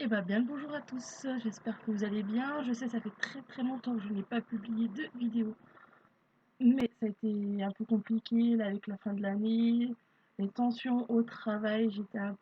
Eh ben, bien le bonjour à tous, j'espère que vous allez bien. Je sais, ça fait très longtemps que je n'ai pas publié de vidéo, mais ça a été un peu compliqué là, avec la fin de l'année, les tensions au travail, j'étais un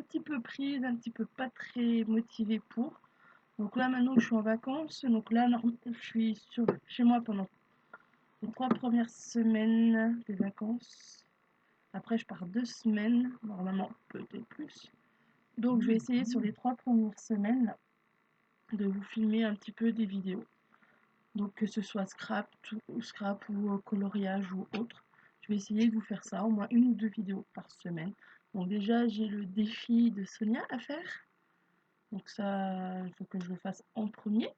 petit peu prise, un petit peu pas très motivée pour. Donc là, maintenant que je suis en vacances, donc là, je suis chez moi pendant les 3 premières semaines des vacances. Après, je pars 2 semaines, normalement peut-être plus. Donc, je vais essayer sur les 3 premières semaines de vous filmer un petit peu des vidéos. Donc que ce soit scrap ou coloriage ou autre. Je vais essayer de vous faire ça, au moins 1 ou 2 vidéos par semaine. Donc déjà j'ai le défi de Sonia à faire. Donc ça, il faut que je le fasse en premier.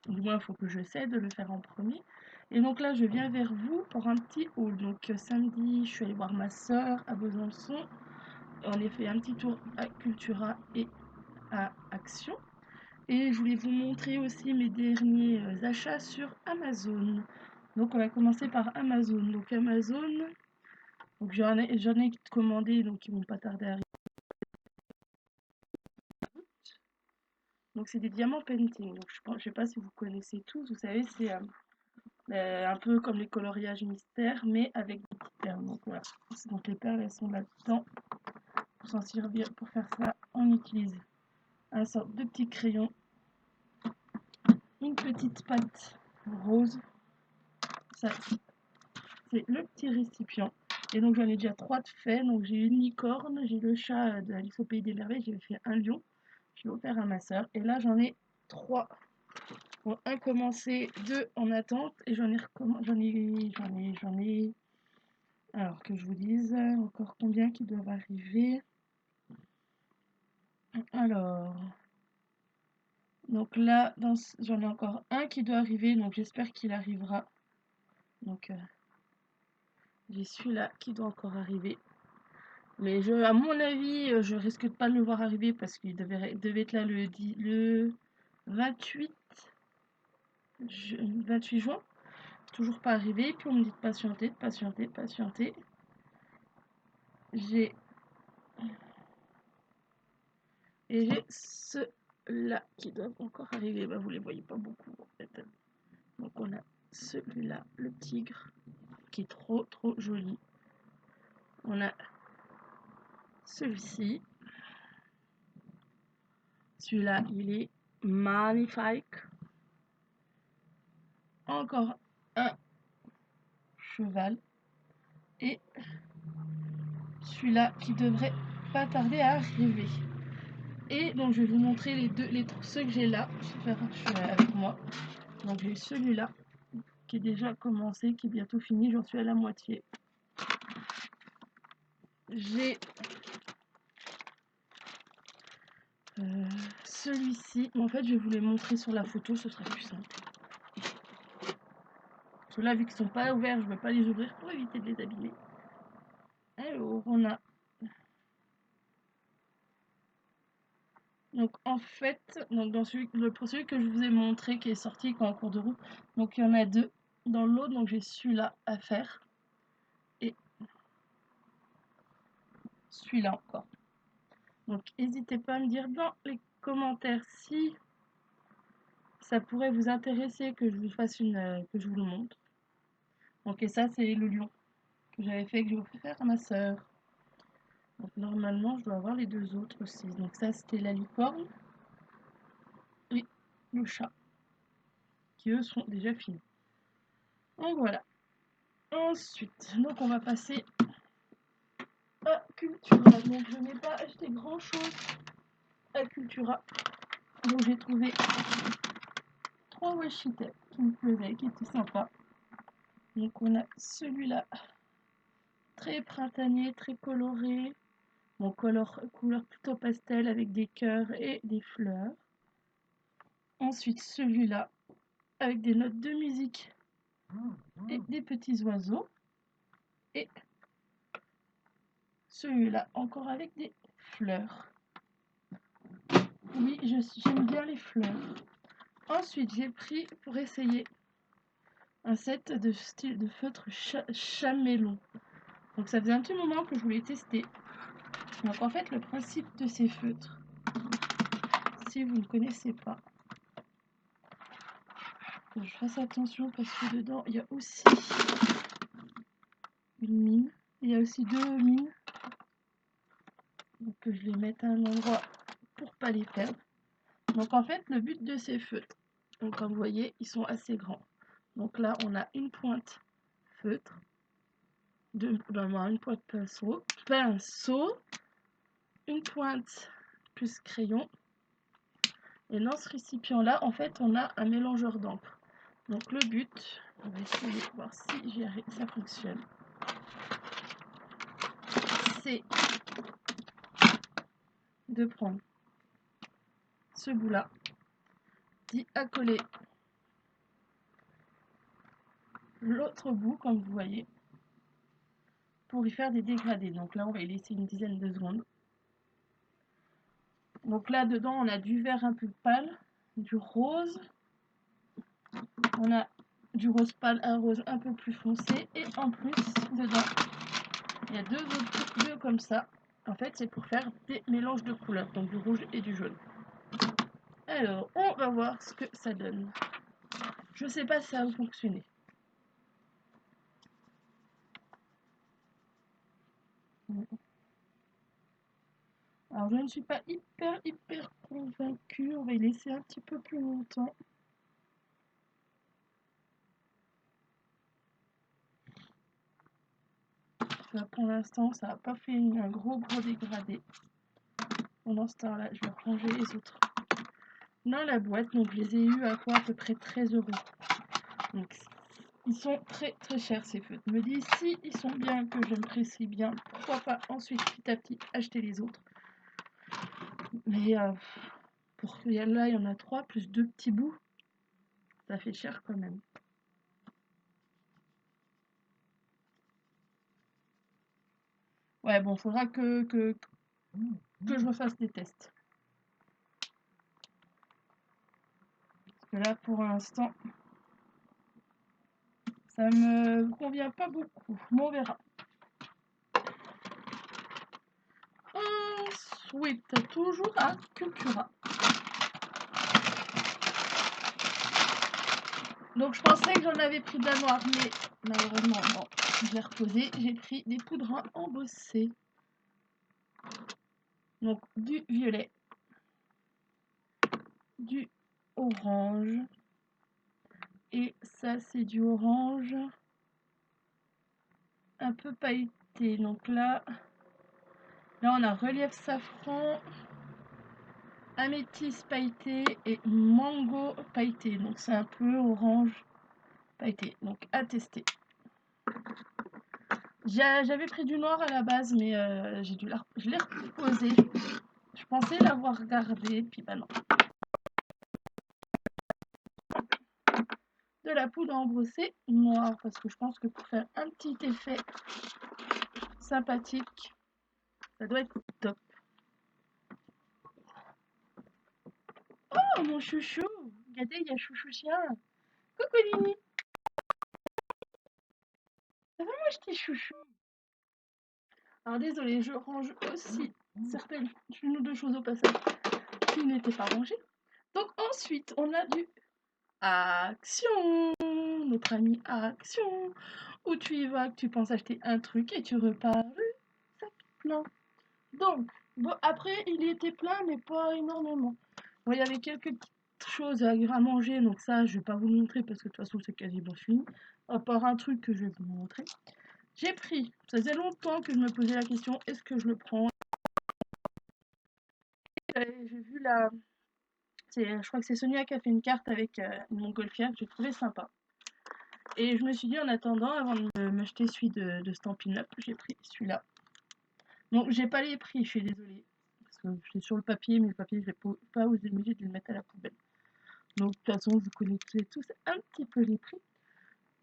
Du moins, il faut que j'essaie de le faire en premier. Et donc là, je viens vers vous pour un petit haul. Donc samedi, je suis allée voir ma soeur à Besançon. On a fait un petit tour à Cultura et à Action. Et je voulais vous montrer aussi mes derniers achats sur Amazon. Donc on va commencer par Amazon. Donc Amazon, donc j'en ai commandé, donc ils vont pas tarder à arriver. Donc c'est des diamants painting. Donc je sais pas si vous connaissez tous. Vous savez, c'est un peu comme les coloriages mystères, mais avec des petites perles. Donc voilà. Donc les perles elles sont là-dedans. Pour s'en servir, pour faire ça, on utilise un sorte de petit crayon, une petite pâte rose. Ça, c'est le petit récipient. Et donc j'en ai déjà 3 de faits. Donc j'ai une licorne, j'ai le chat de Alice au pays des merveilles, j'ai fait un lion. Je l'ai offert à ma soeur. Et là j'en ai 3. Bon, un commencé, 2 en attente. Et j'en ai. Alors que je vous dise encore combien qui doivent arriver. Alors. Donc là, j'en ai encore un qui doit arriver. Donc j'espère qu'il arrivera. Donc j'ai celui-là qui doit encore arriver. Mais à mon avis, je risque de pas le voir arriver parce qu'il devait être là le 28, 28 juin. Toujours pas arrivé. Puis on me dit de patienter, de patienter, de patienter. Et j'ai ceux-là qui doivent encore arriver. Bah, vous les voyez pas beaucoup en fait. Donc on a celui-là, le tigre, qui est trop joli. On a celui-ci. Celui-là, il est magnifique. Encore un cheval. Et celui-là qui devrait pas tarder à arriver. Et donc je vais vous montrer ceux que j'ai là. Je suis avec moi. Donc j'ai celui-là qui est déjà commencé, qui est bientôt fini. J'en suis à la moitié. J'ai celui-ci. En fait, je vais vous les montrer sur la photo, ce sera plus simple. Ceux-là, vu qu'ils sont pas ouverts, je ne vais pas les ouvrir pour éviter de les abîmer. Alors, on a. Donc en fait, dans celui que je vous ai montré qui est sorti en cours de route, donc il y en a 2 dans l'autre, donc j'ai celui-là à faire et celui-là encore. Donc n'hésitez pas à me dire dans les commentaires si ça pourrait vous intéresser que je vous fasse que je vous le montre. Donc et ça c'est le lion que j'avais fait, que j'ai offert à ma soeur. Donc normalement je dois avoir les 2 autres aussi. Donc ça c'était la licorne et le chat qui eux sont déjà finis. Donc voilà. Ensuite, donc on va passer à Cultura. Donc je n'ai pas acheté grand chose à Cultura. Donc j'ai trouvé 3 washi tape qui me plaisaient, qui étaient sympas. Donc on a celui-là, très printanier, très coloré. Bon, couleur plutôt pastel avec des cœurs et des fleurs. Ensuite celui-là, avec des notes de musique et des petits oiseaux. Et celui-là, encore avec des fleurs. Oui, j'aime bien les fleurs. Ensuite, j'ai pris pour essayer un set de style de feutre chamélon. Donc ça faisait un petit moment que je voulais tester. Donc en fait, le principe de ces feutres, si vous ne connaissez pas. Que je fasse attention parce que dedans il y a aussi une mine. Il y a aussi 2 mines. Donc je les mette à un endroit pour pas les perdre. Donc en fait le but de ces feutres, donc comme vous voyez ils sont assez grands. Donc là on a une pointe feutre, une pointe pinceau, une pointe plus crayon. Et dans ce récipient là en fait on a un mélangeur d'encre. Donc le but, on va essayer de voir si ça fonctionne, c'est de prendre ce bout là, d'y accoler l'autre bout comme vous voyez, pour y faire des dégradés. Donc là on va y laisser une dizaine de secondes. Donc là dedans on a du vert un peu pâle, du rose, on a du rose pâle, un rose un peu plus foncé, et en plus dedans il y a deux comme ça. En fait c'est pour faire des mélanges de couleurs, donc du rouge et du jaune. Alors on va voir ce que ça donne. Je sais pas si ça va fonctionner. Alors je ne suis pas hyper convaincue, on va y laisser un petit peu plus longtemps. Là, pour l'instant ça n'a pas fait un gros dégradé. Pendant ce temps là je vais ranger les autres dans la boîte. Donc je les ai eu à quoi, à peu près 13 €. Donc ils sont très chers ces feutres. Je me dis si ils sont bien, que je me précise bien, pourquoi pas ensuite petit à petit acheter les autres. Mais pour là il y en a 3 plus 2 petits bouts, ça fait cher quand même. Ouais bon, faudra que je refasse des tests. Parce que là pour l'instant ça me convient pas beaucoup, mais on verra. Ensuite, toujours à Cultura. Donc je pensais que j'en avais pris de la noire, mais malheureusement non. Je l'ai reposé, j'ai pris des poudres à embosser. Donc du violet, du orange, et ça c'est du orange un peu pailleté. Donc là on a relief safran, améthyste pailleté et mango pailleté. Donc c'est un peu orange pailleté. Donc à tester. J'avais pris du noir à la base, mais je l'ai reposé. Je pensais l'avoir gardé, puis bah non. De la poudre à embrosser noire, parce que je pense que pour faire un petit effet sympathique, ça doit être top. Oh mon chouchou, regardez, il y a chouchou chien. Coucou Lini. Ça va moi je t'ai chouchou. Alors désolé, je range aussi une ou deux choses au passage qui n'étaient pas rangées. Donc ensuite, on a du Action, notre ami Action, où tu y vas, que tu penses acheter un truc et tu repars le sac plein. Donc, bon, après, il était plein, mais pas énormément. Bon, il y avait quelques petites choses à manger, donc ça, je vais pas vous le montrer parce que de toute façon, c'est quasiment fini. À part un truc que je vais vous montrer. J'ai pris, ça faisait longtemps que je me posais la question, est-ce que je le prends? J'ai vu je crois que c'est Sonia qui a fait une carte avec une montgolfière que j'ai trouvé sympa. Et je me suis dit en attendant, avant de m'acheter celui de Stampin' Up, j'ai pris celui-là. Donc j'ai pas les prix, je suis désolée. Parce que c'est sur le papier, mais le papier je vais pas osé de le mettre à la poubelle. Donc de toute façon vous connaissez tous un petit peu les prix.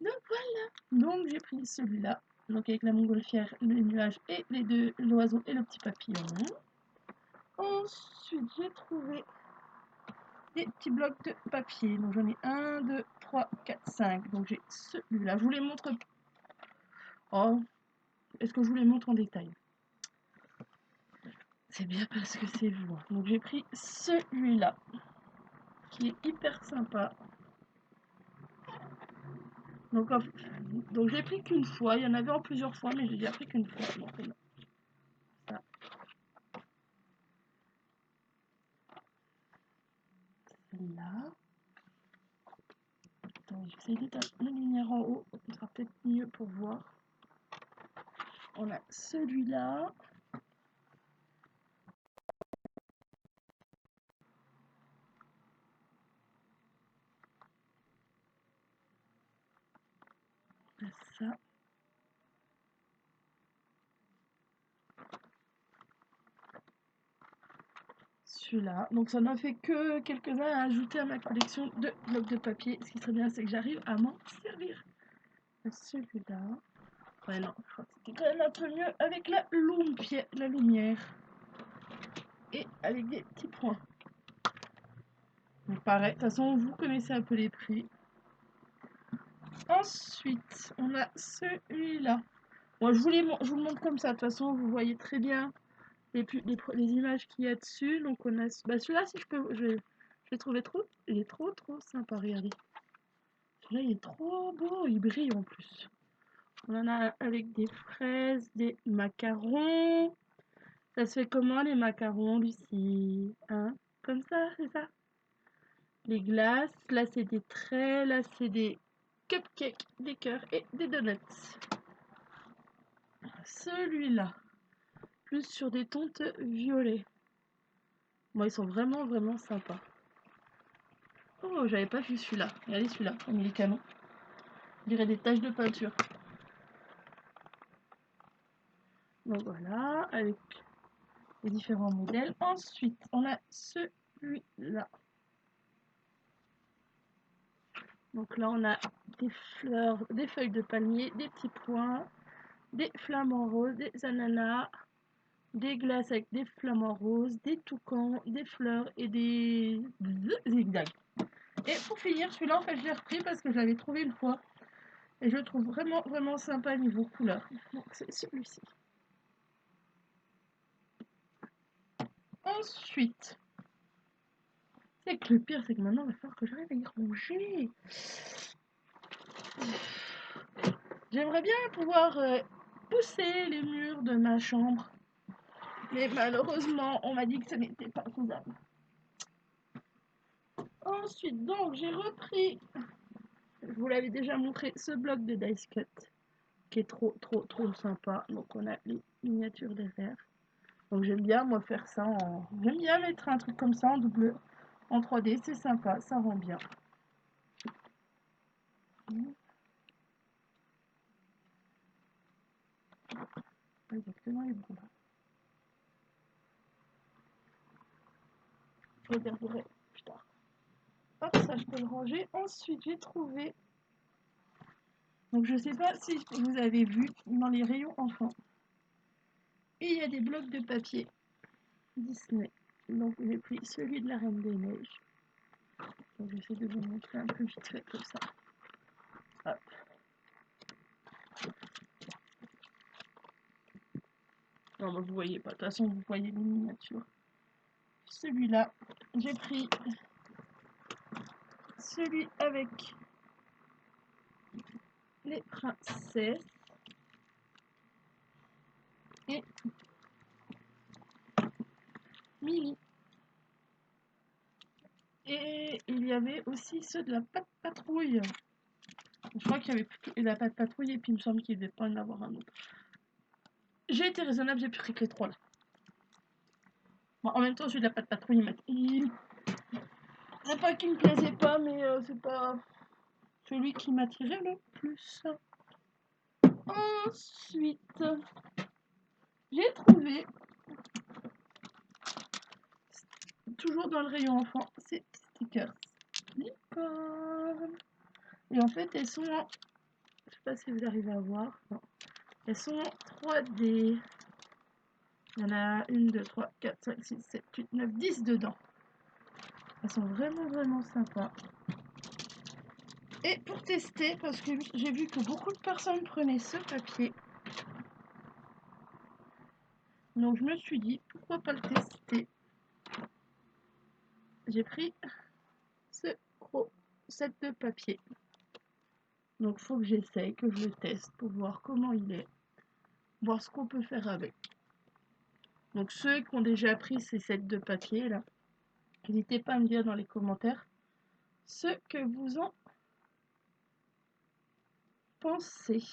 Donc voilà. Donc j'ai pris celui-là. Donc avec la montgolfière, le nuage et l'oiseau et le petit papillon. Ensuite j'ai trouvé des petits blocs de papier. Donc j'en ai 1, 2, 3, 4, 5. Donc j'ai celui-là. Je vous les montre. Oh, est-ce que je vous les montre en détail? c'est bien parce que c'est vous. Donc j'ai pris celui-là, qui est hyper sympa. Donc, donc je l'ai pris qu'une fois. Il y en avait en plusieurs fois, mais je l'ai pris qu'une fois. Donc, ça. Celle-là. Attends, j'essaie d'éteindre la lumière en haut. Ce sera peut-être mieux pour voir. On a celui-là. Ça. Celui-là. Donc ça n'en fait que quelques-uns à ajouter à ma collection de blocs de papier. Ce qui serait bien, c'est que j'arrive à m'en servir. Celui-là. Ouais, non, je crois que c'était quand même un peu mieux avec la lumière. Et avec des petits points. Donc pareil, de toute façon, vous connaissez un peu les prix. Ensuite, on a celui-là. Bon, je vous le montre comme ça. De toute façon, vous voyez très bien les images qu'il y a dessus. Donc on a celui-là, si je peux, je l'ai trouvé trop. Il est trop sympa, regardez. Celui-là, il est trop beau, il brille en plus. On en a avec des fraises, des macarons. Ça se fait comment les macarons, Lucie? Hein? Comme ça, c'est ça? Les glaces, là c'est des traits, là c'est des cupcakes, des cœurs et des donuts. Celui-là, plus sur des tontes violets. Bon, ils sont vraiment sympas. Oh, j'avais pas vu celui-là. Regardez celui-là, comme il est canon. On dirait des taches de peinture. Donc voilà, avec les différents modèles. Ensuite, on a celui-là. Donc là, on a des fleurs, des feuilles de palmier, des petits pois, des flamants roses, des ananas, des glaces avec des flamants roses, des toucans, des fleurs et des zigzags. Et pour finir, celui-là, en fait, je l'ai repris parce que je l'avais trouvé une fois. Et je le trouve vraiment sympa niveau couleur. Donc, c'est celui-ci. Ensuite, c'est que le pire, c'est que maintenant, il va falloir que j'arrive à y ranger. J'aimerais bien pouvoir pousser les murs de ma chambre. Mais malheureusement, on m'a dit que ce n'était pas faisable. Ensuite, donc, j'ai repris, je vous l'avais déjà montré, ce bloc de dice cut, qui est trop sympa. Donc, on a les miniatures derrière. Donc, j'aime bien, moi, faire ça en... J'aime bien mettre un truc comme ça en double, en 3D, c'est sympa, ça rend bien. Exactement les bouts là. Je regarderai plus tard. Hop, ça je peux le ranger. Ensuite, j'ai trouvé. Donc je sais pas si vous avez vu dans les rayons enfants. Et il y a des blocs de papier Disney. Donc j'ai pris celui de la Reine des Neiges. Donc j'essaie de vous montrer un peu vite fait comme ça. Hop. Non, bah, vous voyez pas. De toute façon, vous voyez les miniatures. Celui-là, j'ai pris celui avec les princesses. Et Mimi. Et il y avait aussi ceux de la patrouille. Je crois qu'il y avait plutôt la patrouille et puis il me semble qu'il ne devait pas en avoir un autre. J'ai été raisonnable, j'ai pris que les trois là. Bon, en même temps, celui de la patrouille, c'est pas qu'il me plaisait pas, mais c'est pas celui qui m'attirait le plus. Ensuite, j'ai trouvé, toujours dans le rayon enfant, ces stickers licorne. Et en fait, elles sont en... Je sais pas si vous arrivez à voir. Non. Elles sont en 3D. Il y en a 1, 2, 3, 4, 5, 6, 7, 8, 9, 10 dedans. Elles sont vraiment sympas. Et pour tester, parce que j'ai vu que beaucoup de personnes prenaient ce papier, Donc je me suis dit, pourquoi pas le tester. J'ai pris ce gros set de papier. Donc il faut que j'essaye, que je le teste pour voir comment il est, voir ce qu'on peut faire avec. Donc ceux qui ont déjà pris ces sets de papier là, n'hésitez pas à me dire dans les commentaires ce que vous en pensez.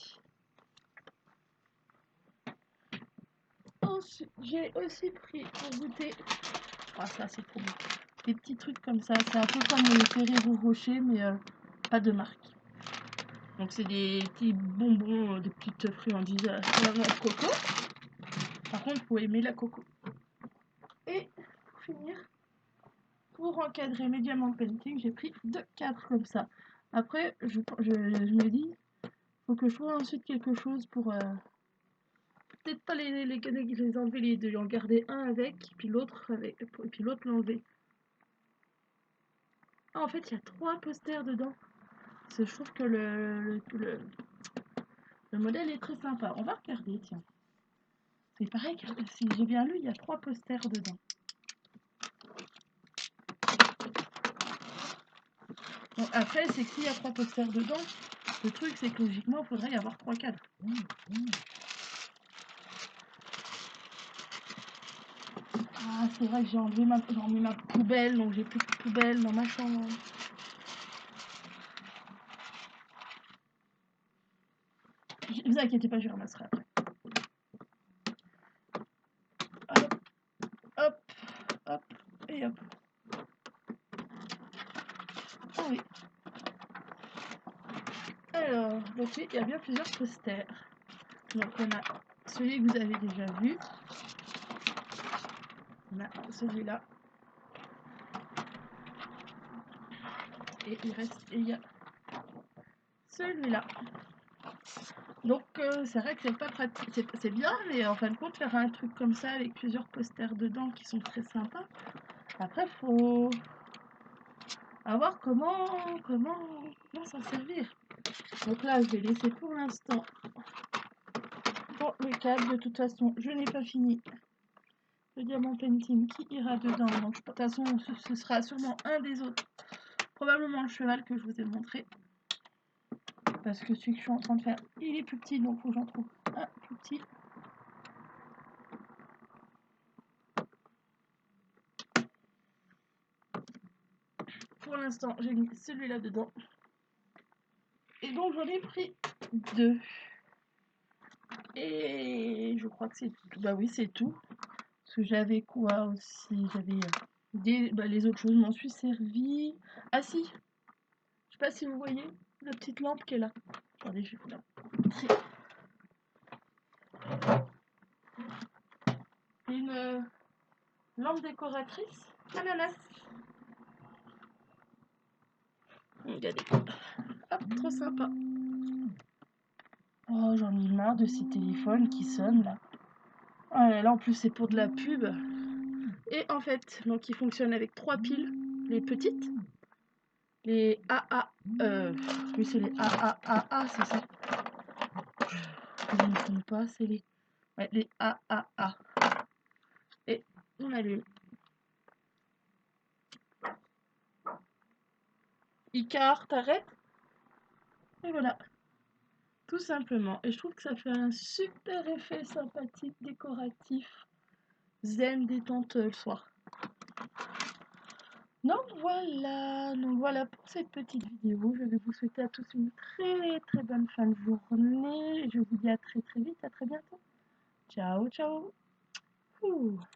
Ensuite, j'ai aussi pris pour goûter, ah ça c'est trop bon, des petits trucs comme ça, c'est un peu comme les Ferrero Rocher mais pas de marque. Donc c'est des petits bonbons, des petites friandises à la noix de coco. Par contre, il faut aimer la coco. Et pour finir, pour encadrer mes diamants painting, j'ai pris 2 cadres comme ça. Après, je me dis, faut que je trouve ensuite quelque chose pour peut-être pas les enlever les deux, en garder un avec, puis l'autre avec, et puis l'autre l'enlever. Ah, en fait, il y a 3 posters dedans. Parce que je trouve que le modèle est très sympa. On va regarder, tiens. C'est pareil, si j'ai bien lu, il y a 3 posters dedans. Donc après, c'est qu'il y a 3 posters dedans. Le truc, c'est que logiquement, il faudrait y avoir 3 cadres. Ah, c'est vrai que j'ai enlevé ma poubelle, donc j'ai plus de poubelle dans ma chambre. Ne vous inquiétez pas, je ramasserai après. Hop, hop, hop, et hop. Ah oui. Alors, donc oui, il y a bien plusieurs posters. Donc il y en a celui que vous avez déjà vu. On a celui-là. Et il y a celui-là. Donc c'est vrai que c'est pas pratique, c'est bien, mais en fin de compte faire un truc comme ça avec plusieurs posters dedans qui sont très sympas. Après faut voir comment s'en servir. Donc là je vais laisser pour l'instant pour le câble. De toute façon je n'ai pas fini le diamant painting qui ira dedans. Donc de toute façon ce sera sûrement un des autres, probablement le cheval que je vous ai montré. Parce que celui que je suis en train de faire, il est plus petit, donc il faut que j'en trouve un plus petit. Pour l'instant, j'ai mis celui-là dedans. Et donc, j'en ai pris 2. Et je crois que c'est tout. Bah oui, c'est tout. Parce que j'avais quoi aussi? J'avais les autres choses, m'en suis servi. Ah si, je sais pas si vous voyez la petite lampe qui est là. Attendez, je vais vous la montrer. Une lampe décoratrice ananas. Regardez. Hop, trop sympa. Oh, j'en ai marre de ces téléphones qui sonnent là. Oh là là, en plus c'est pour de la pub. Et en fait, donc il fonctionne avec 3 piles, les petites. Les AA. Oui, c'est les AAAA, c'est ça. Je ne comprends pas, c'est les. Ouais, les AAA. Et on allume. Icar, t'arrêtes. Et voilà. Tout simplement. Et je trouve que ça fait un super effet sympathique, décoratif, zen, détente le soir. Donc voilà pour cette petite vidéo. Je vais vous souhaiter à tous une très très bonne fin de journée. Je vous dis à très très vite, à très bientôt. Ciao, ciao. Ouh.